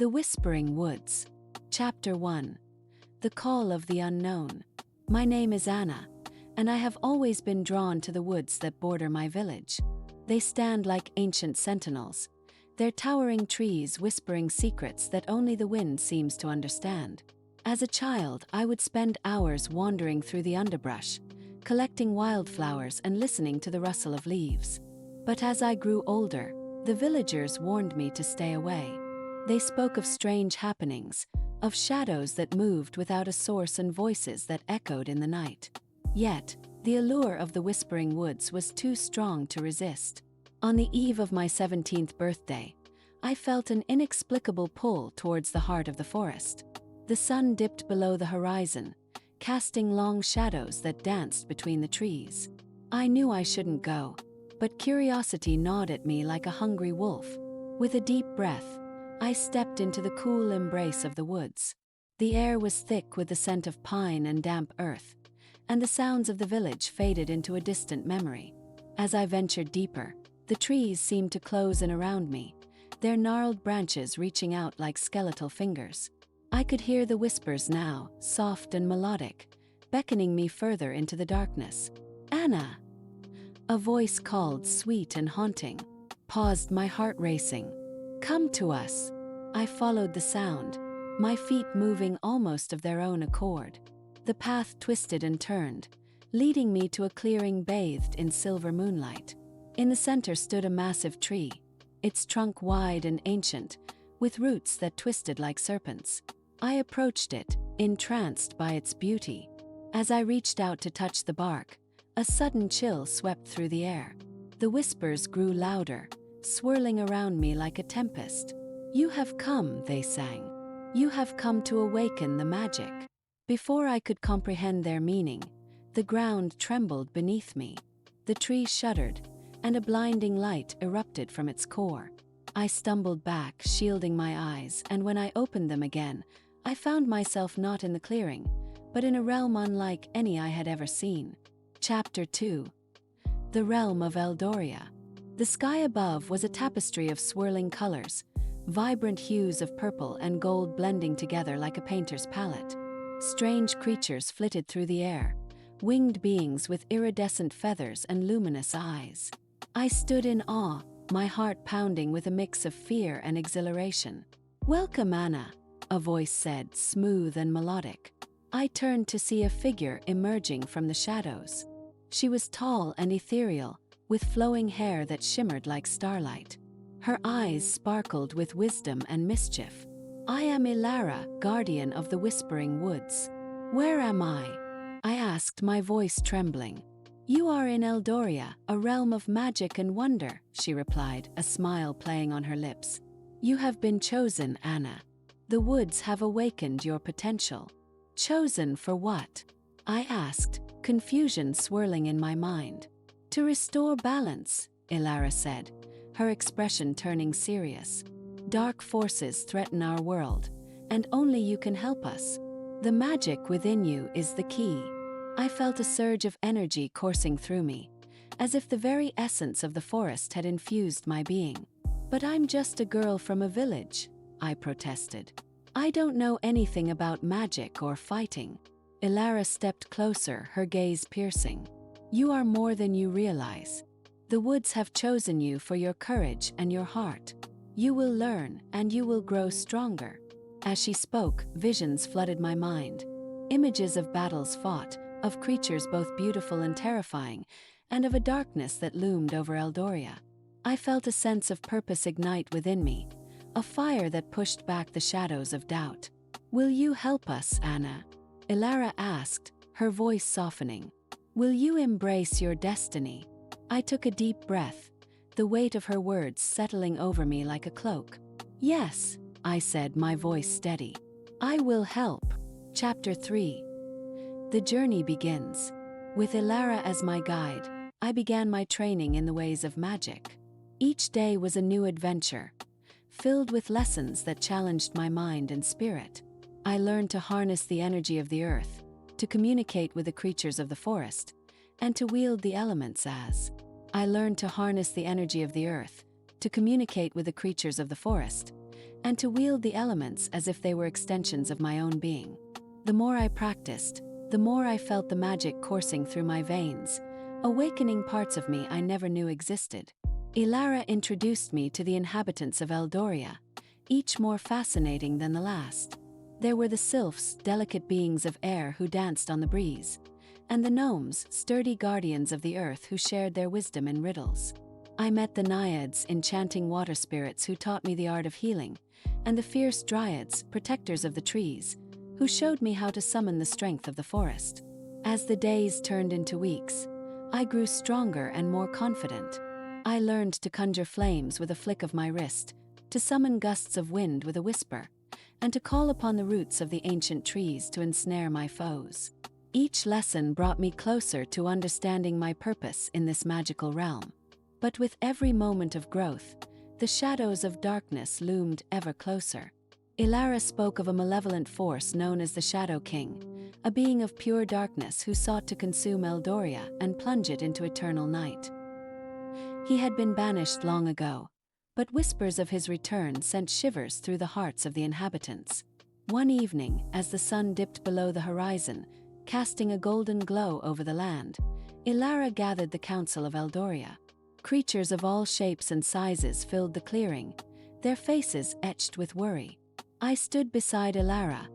The Whispering Woods. Chapter 1. The Call of the Unknown. My name is Anna, and I have always been drawn to the woods that border my village. They stand like ancient sentinels, their towering trees whispering secrets that only the wind seems to understand. As a child, I would spend hours wandering through the underbrush, collecting wildflowers and listening to the rustle of leaves. But as I grew older, the villagers warned me to stay away. They spoke of strange happenings, of shadows that moved without a source and voices that echoed in the night. Yet, the allure of the Whispering Woods was too strong to resist. On the eve of my 17th birthday, I felt an inexplicable pull towards the heart of the forest. The sun dipped below the horizon, casting long shadows that danced between the trees. I knew I shouldn't go, but curiosity gnawed at me like a hungry wolf. With a deep breath, I stepped into the cool embrace of the woods. The air was thick with the scent of pine and damp earth, and the sounds of the village faded into a distant memory. As I ventured deeper, the trees seemed to close in around me, their gnarled branches reaching out like skeletal fingers. I could hear the whispers now, soft and melodic, beckoning me further into the darkness. "Anna!" A voice called, sweet and haunting, paused, my heart racing. "Come to us." I followed the sound, my feet moving almost of their own accord. The path twisted and turned, leading me to a clearing bathed in silver moonlight. In the center stood a massive tree, its trunk wide and ancient, with roots that twisted like serpents. I approached it, entranced by its beauty. As I reached out to touch the bark, a sudden chill swept through the air. The whispers grew louder, swirling around me like a tempest. "You have come," they sang. "You have come to awaken the magic." Before I could comprehend their meaning, the ground trembled beneath me. The tree shuddered, and a blinding light erupted from its core. I stumbled back, shielding my eyes, and when I opened them again, I found myself not in the clearing, but in a realm unlike any I had ever seen. Chapter 2. The Realm of Eldoria. The sky above was a tapestry of swirling colors, vibrant hues of purple and gold blending together like a painter's palette. Strange creatures flitted through the air, winged beings with iridescent feathers and luminous eyes. I stood in awe, my heart pounding with a mix of fear and exhilaration. "Welcome, Anna," a voice said, smooth and melodic. I turned to see a figure emerging from the shadows. She was tall and ethereal, with flowing hair that shimmered like starlight. Her eyes sparkled with wisdom and mischief. "I am Elara, guardian of the Whispering Woods." "Where am I?" I asked, my voice trembling. "You are in Eldoria, a realm of magic and wonder," she replied, a smile playing on her lips. "You have been chosen, Anna. The woods have awakened your potential." "Chosen for what?" I asked, confusion swirling in my mind. "To restore balance," Elara said, her expression turning serious. "Dark forces threaten our world, and only you can help us. The magic within you is the key." I felt a surge of energy coursing through me, as if the very essence of the forest had infused my being. "But I'm just a girl from a village," I protested. "I don't know anything about magic or fighting." Elara stepped closer, her gaze piercing. "You are more than you realize. The woods have chosen you for your courage and your heart. You will learn, and you will grow stronger." As she spoke, visions flooded my mind. Images of battles fought, of creatures both beautiful and terrifying, and of a darkness that loomed over Eldoria. I felt a sense of purpose ignite within me, a fire that pushed back the shadows of doubt. "Will you help us, Anna?" Elara asked, her voice softening. "Will you embrace your destiny?" I took a deep breath, the weight of her words settling over me like a cloak. "Yes," I said, my voice steady. "I will help." Chapter 3. The journey begins. With Elara as my guide, I began my training in the ways of magic. Each day was a new adventure, filled with lessons that challenged my mind and spirit. I learned to harness the energy of the earth, to communicate with the creatures of the forest, and to wield the elements as. I learned to harness the energy of the earth, to communicate with the creatures of the forest, and to wield the elements as if they were extensions of my own being. The more I practiced, the more I felt the magic coursing through my veins, awakening parts of me I never knew existed. Elara introduced me to the inhabitants of Eldoria, each more fascinating than the last. There were the Sylphs, delicate beings of air who danced on the breeze, and the Gnomes, sturdy guardians of the earth who shared their wisdom in riddles. I met the Dryads, enchanting water spirits who taught me the art of healing, and the fierce Dryads, protectors of the trees, who showed me how to summon the strength of the forest. As the days turned into weeks, I grew stronger and more confident. I learned to conjure flames with a flick of my wrist, to summon gusts of wind with a whisper, and to call upon the roots of the ancient trees to ensnare my foes. Each lesson brought me closer to understanding my purpose in this magical realm. But with every moment of growth, the shadows of darkness loomed ever closer. Elara spoke of a malevolent force known as the Shadow King, a being of pure darkness who sought to consume Eldoria and plunge it into eternal night. He had been banished long ago, but whispers of his return sent shivers through the hearts of the inhabitants. One evening, as the sun dipped below the horizon, casting a golden glow over the land, Elara gathered the council of Eldoria. Creatures of all shapes and sizes filled the clearing, their faces etched with worry. I stood beside Elara,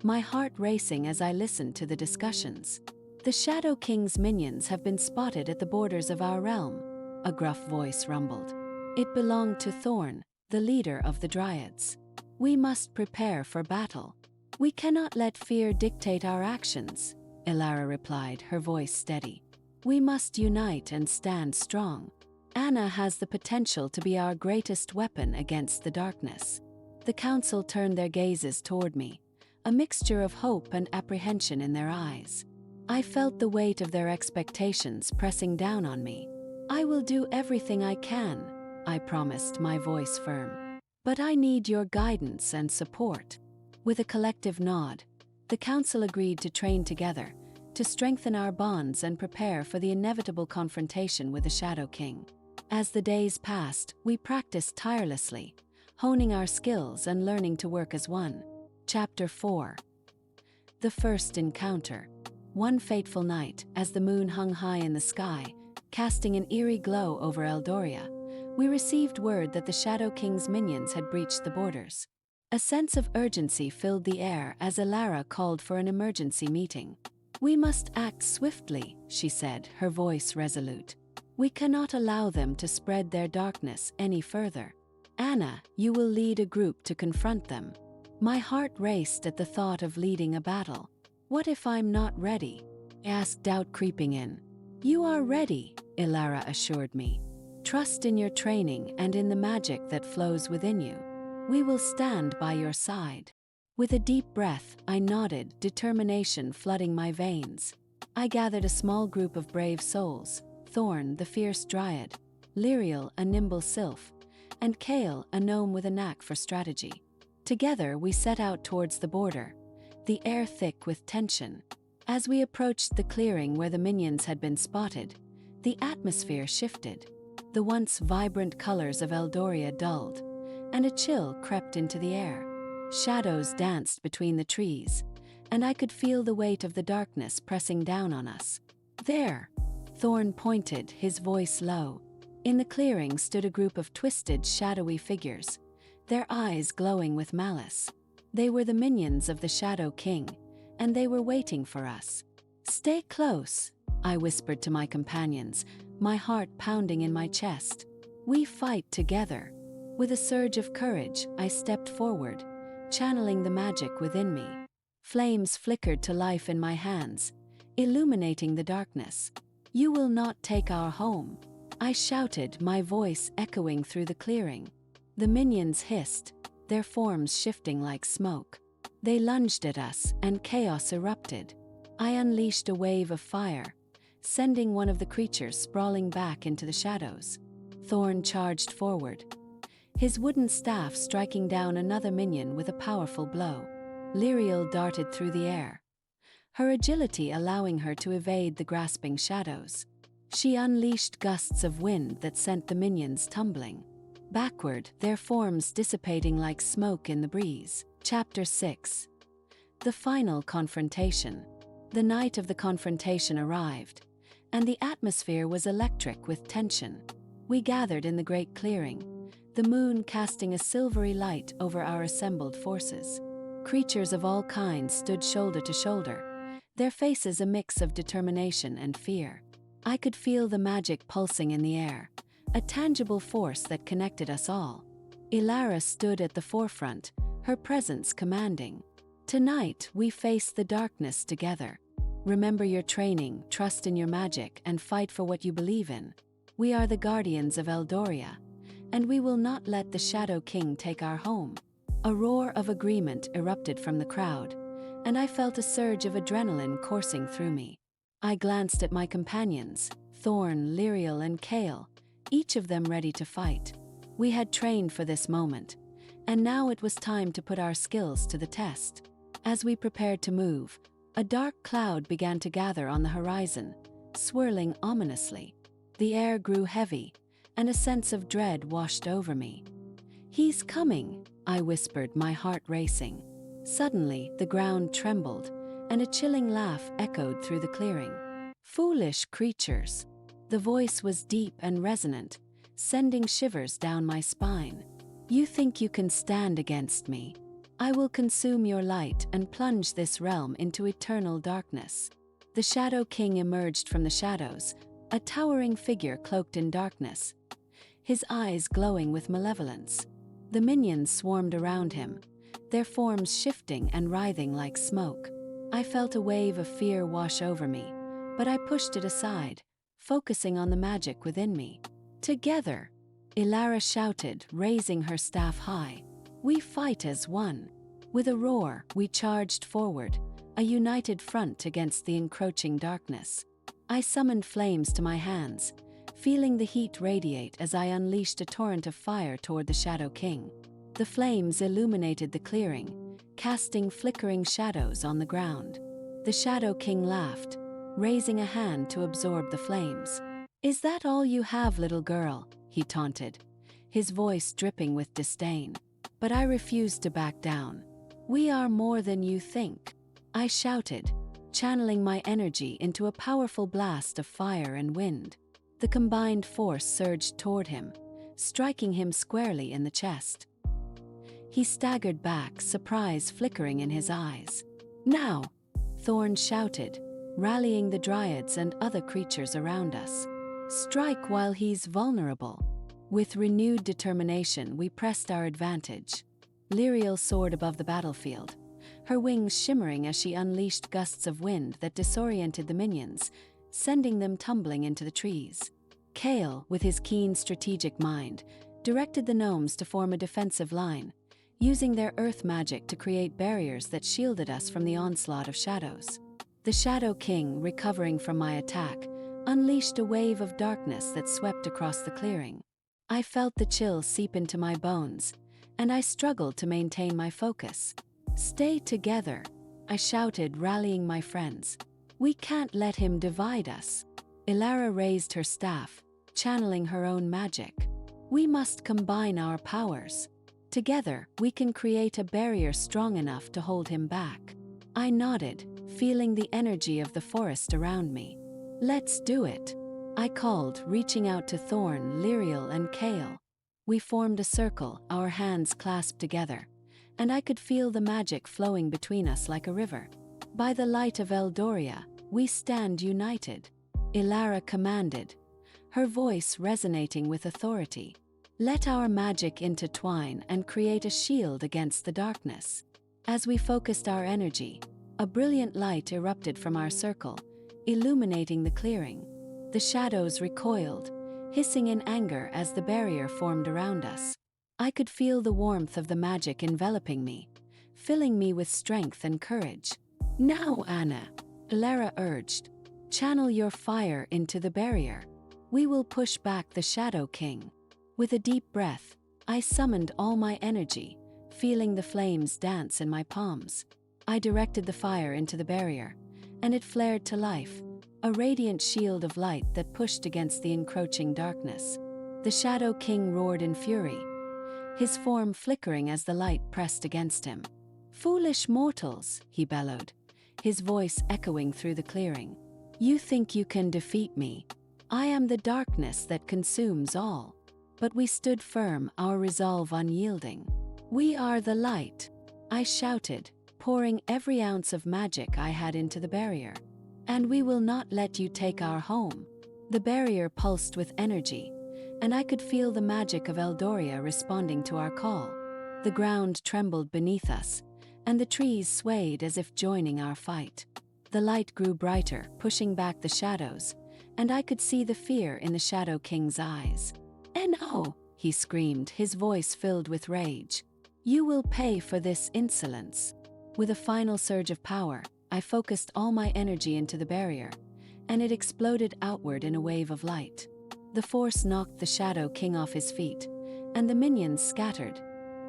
my heart racing as I listened to the discussions. "The Shadow King's minions have been spotted at the borders of our realm," a gruff voice rumbled. It belonged to Thorn, the leader of the Dryads. "We must prepare for battle. We cannot let fear dictate our actions," Elara replied, her voice steady. "We must unite and stand strong. Anna has the potential to be our greatest weapon against the darkness." The council turned their gazes toward me, a mixture of hope and apprehension in their eyes. I felt the weight of their expectations pressing down on me. "I will do everything I can," I promised, my voice firm. "But I need your guidance and support." With a collective nod, the council agreed to train together, to strengthen our bonds and prepare for the inevitable confrontation with the Shadow King. As the days passed, we practiced tirelessly, honing our skills and learning to work as one. Chapter 4. The First Encounter. One fateful night, as the moon hung high in the sky, casting an eerie glow over Eldoria, we received word that the Shadow King's minions had breached the borders. A sense of urgency filled the air as Elara called for an emergency meeting. "We must act swiftly," she said, her voice resolute. "We cannot allow them to spread their darkness any further. Anna, you will lead a group to confront them." My heart raced at the thought of leading a battle. "What if I'm not ready?" I asked, doubt creeping in. "You are ready," Elara assured me. "Trust in your training and in the magic that flows within you. We will stand by your side." With a deep breath, I nodded, determination flooding my veins. I gathered a small group of brave souls: Thorn, the fierce Dryad; Lyriel, a nimble Sylph; and Kale, a gnome with a knack for strategy. Together we set out towards the border, the air thick with tension. As we approached the clearing where the minions had been spotted, the atmosphere shifted. The once vibrant colors of Eldoria dulled, and a chill crept into the air. Shadows danced between the trees, and I could feel the weight of the darkness pressing down on us. "There!" Thorn pointed, his voice low. In the clearing stood a group of twisted, shadowy figures, their eyes glowing with malice. They were the minions of the Shadow King, and they were waiting for us. "Stay close," I whispered to my companions, my heart pounding in my chest. "We fight together." With a surge of courage, I stepped forward, channeling the magic within me. Flames flickered to life in my hands, illuminating the darkness. "You will not take our home," I shouted, my voice echoing through the clearing. The minions hissed, their forms shifting like smoke. They lunged at us, and chaos erupted. I unleashed a wave of fire, sending one of the creatures sprawling back into the shadows. Thorn charged forward, his wooden staff striking down another minion with a powerful blow. Lyriel darted through the air, her agility allowing her to evade the grasping shadows. She unleashed gusts of wind that sent the minions tumbling. backward, their forms dissipating like smoke in the breeze. Chapter 6. The final confrontation. The night of the confrontation arrived, and the atmosphere was electric with tension. We gathered in the great clearing, the moon casting a silvery light over our assembled forces. Creatures of all kinds stood shoulder to shoulder, their faces a mix of determination and fear. I could feel the magic pulsing in the air, a tangible force that connected us all. Elara stood at the forefront, her presence commanding. Tonight, we face the darkness together. Remember your training, trust in your magic, and fight for what you believe in. We are the guardians of Eldoria, and we will not let the Shadow King take our home. A roar of agreement erupted from the crowd, and I felt a surge of adrenaline coursing through me. I glanced at my companions, Thorn, Lyriel, and Kale, each of them ready to fight. We had trained for this moment, and now it was time to put our skills to the test. As we prepared to move, a dark cloud began to gather on the horizon, swirling ominously. The air grew heavy, and a sense of dread washed over me. "He's coming," I whispered, my heart racing. Suddenly, the ground trembled, and a chilling laugh echoed through the clearing. "Foolish creatures." The voice was deep and resonant, sending shivers down my spine. "You think you can stand against me? I will consume your light and plunge this realm into eternal darkness." The Shadow King emerged from the shadows, a towering figure cloaked in darkness, his eyes glowing with malevolence. The minions swarmed around him, their forms shifting and writhing like smoke. I felt a wave of fear wash over me, but I pushed it aside, focusing on the magic within me. "Together," Elara shouted, raising her staff high. "We fight as one." With a roar, we charged forward, a united front against the encroaching darkness. I summoned flames to my hands, feeling the heat radiate as I unleashed a torrent of fire toward the Shadow King. The flames illuminated the clearing, casting flickering shadows on the ground. The Shadow King laughed, raising a hand to absorb the flames. "Is that all you have, little girl?" he taunted, his voice dripping with disdain. But I refused to back down. "We are more than you think," I shouted, channeling my energy into a powerful blast of fire and wind. The combined force surged toward him, striking him squarely in the chest. He staggered back, surprise flickering in his eyes. "Now!" Thorn shouted, rallying the Dryads and other creatures around us. "Strike while he's vulnerable." With renewed determination, we pressed our advantage. Lyriel soared above the battlefield, her wings shimmering as she unleashed gusts of wind that disoriented the minions, sending them tumbling into the trees. Kale, with his keen strategic mind, directed the gnomes to form a defensive line, using their earth magic to create barriers that shielded us from the onslaught of shadows. The Shadow King, recovering from my attack, unleashed a wave of darkness that swept across the clearing. I felt the chill seep into my bones, and I struggled to maintain my focus. "Stay together," I shouted, rallying my friends. "We can't let him divide us." Elara raised her staff, channeling her own magic. "We must combine our powers. Together, we can create a barrier strong enough to hold him back." I nodded, feeling the energy of the forest around me. "Let's do it," I called, reaching out to Thorn, Lyriel, and Kale. We formed a circle, our hands clasped together, and I could feel the magic flowing between us like a river. "By the light of Eldoria, we stand united," Elara commanded, her voice resonating with authority. "Let our magic intertwine and create a shield against the darkness." As we focused our energy, a brilliant light erupted from our circle, illuminating the clearing. The shadows recoiled, hissing in anger as the barrier formed around us. I could feel the warmth of the magic enveloping me, filling me with strength and courage. "Now, Anna," Elara urged, "channel your fire into the barrier. We will push back the Shadow King." With a deep breath, I summoned all my energy, feeling the flames dance in my palms. I directed the fire into the barrier, and it flared to life, a radiant shield of light that pushed against the encroaching darkness. The Shadow King roared in fury, his form flickering as the light pressed against him. "Foolish mortals," he bellowed, his voice echoing through the clearing. "You think you can defeat me? I am the darkness that consumes all." But we stood firm, our resolve unyielding. "We are the light," I shouted, pouring every ounce of magic I had into the barrier. "And we will not let you take our home." The barrier pulsed with energy, and I could feel the magic of Eldoria responding to our call. The ground trembled beneath us, and the trees swayed as if joining our fight. The light grew brighter, pushing back the shadows, and I could see the fear in the Shadow King's eyes. "No!" he screamed, his voice filled with rage. "You will pay for this insolence." With a final surge of power, I focused all my energy into the barrier, and it exploded outward in a wave of light. The force knocked the Shadow King off his feet, and the minions scattered,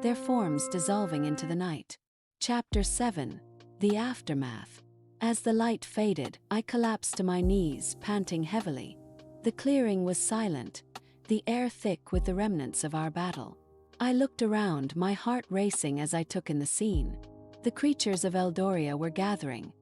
their forms dissolving into the night. Chapter 7: The Aftermath. As the light faded, I collapsed to my knees, panting heavily. The clearing was silent, the air thick with the remnants of our battle. I looked around, my heart racing as I took in the scene. The creatures of Eldoria were gathering,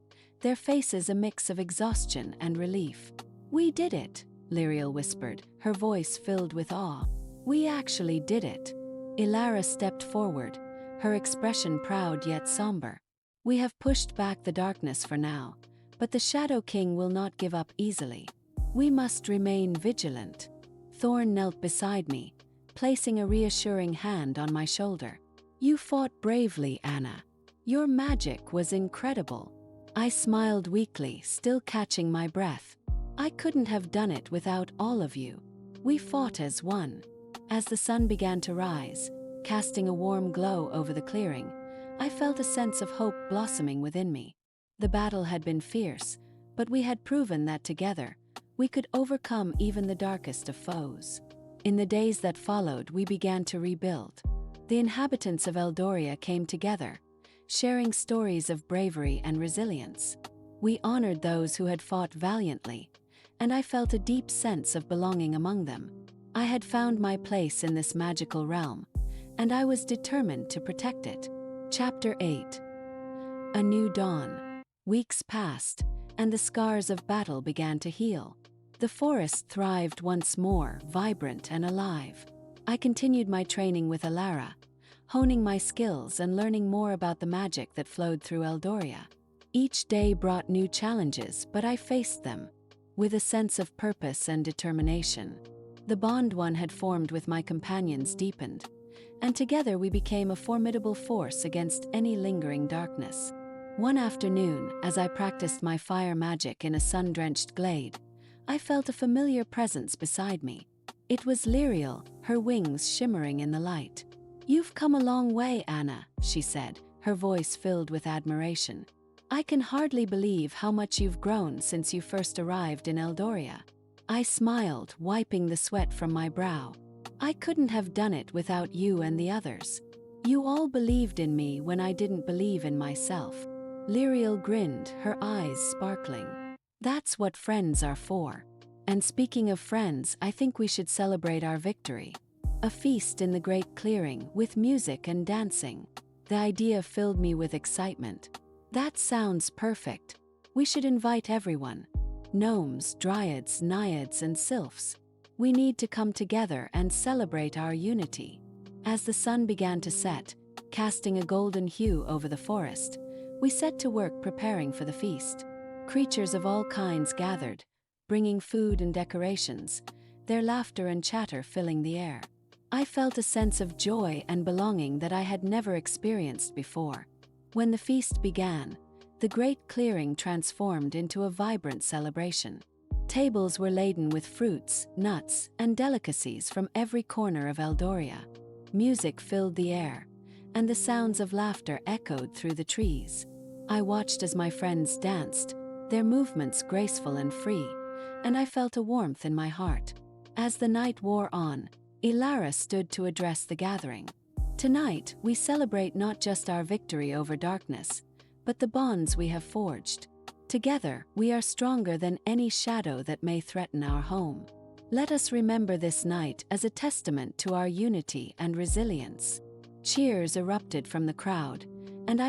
their faces a mix of exhaustion and relief. "We did it," Lyriel whispered, her voice filled with awe. "We actually did it." Elara stepped forward, her expression proud yet somber. "We have pushed back the darkness for now, but the Shadow King will not give up easily. We must remain vigilant." Thorn knelt beside me, placing a reassuring hand on my shoulder. "You fought bravely, Anna. Your magic was incredible." I smiled weakly, still catching my breath. "I couldn't have done it without all of you. We fought as one." As the sun began to rise, casting a warm glow over the clearing, I felt a sense of hope blossoming within me. The battle had been fierce, but we had proven that together, we could overcome even the darkest of foes. In the days that followed, we began to rebuild. The inhabitants of Eldoria came together, sharing stories of bravery and resilience. We honored those who had fought valiantly, and I felt a deep sense of belonging among them. I had found my place in this magical realm, and I was determined to protect it. Chapter 8: A New Dawn. Weeks passed, and the scars of battle began to heal. The forest thrived once more, vibrant and alive. I continued my training with Elara, honing my skills and learning more about the magic that flowed through Eldoria. Each day brought new challenges, but I faced them with a sense of purpose and determination. The bond one had formed with my companions deepened, and together we became a formidable force against any lingering darkness. One afternoon, as I practiced my fire magic in a sun-drenched glade, I felt a familiar presence beside me. It was Lyriel, her wings shimmering in the light. "You've come a long way, Anna," she said, her voice filled with admiration. "I can hardly believe how much you've grown since you first arrived in Eldoria." I smiled, wiping the sweat from my brow. "I couldn't have done it without you and the others. You all believed in me when I didn't believe in myself." Lyriel grinned, her eyes sparkling. "That's what friends are for. And speaking of friends, I think we should celebrate our victory. A feast in the great clearing, with music and dancing." The idea filled me with excitement. "That sounds perfect. We should invite everyone. Gnomes, Dryads, Naiads, and Sylphs. We need to come together and celebrate our unity." As the sun began to set, casting a golden hue over the forest, we set to work preparing for the feast. Creatures of all kinds gathered, bringing food and decorations, their laughter and chatter filling the air. I felt a sense of joy and belonging that I had never experienced before. When the feast began, the great clearing transformed into a vibrant celebration. Tables were laden with fruits, nuts, and delicacies from every corner of Eldoria. Music filled the air, and the sounds of laughter echoed through the trees. I watched as my friends danced, their movements graceful and free, and I felt a warmth in my heart. As the night wore on, Elara stood to address the gathering. "Tonight, we celebrate not just our victory over darkness, but the bonds we have forged. Together, we are stronger than any shadow that may threaten our home. Let us remember this night as a testament to our unity and resilience." Cheers erupted from the crowd, and I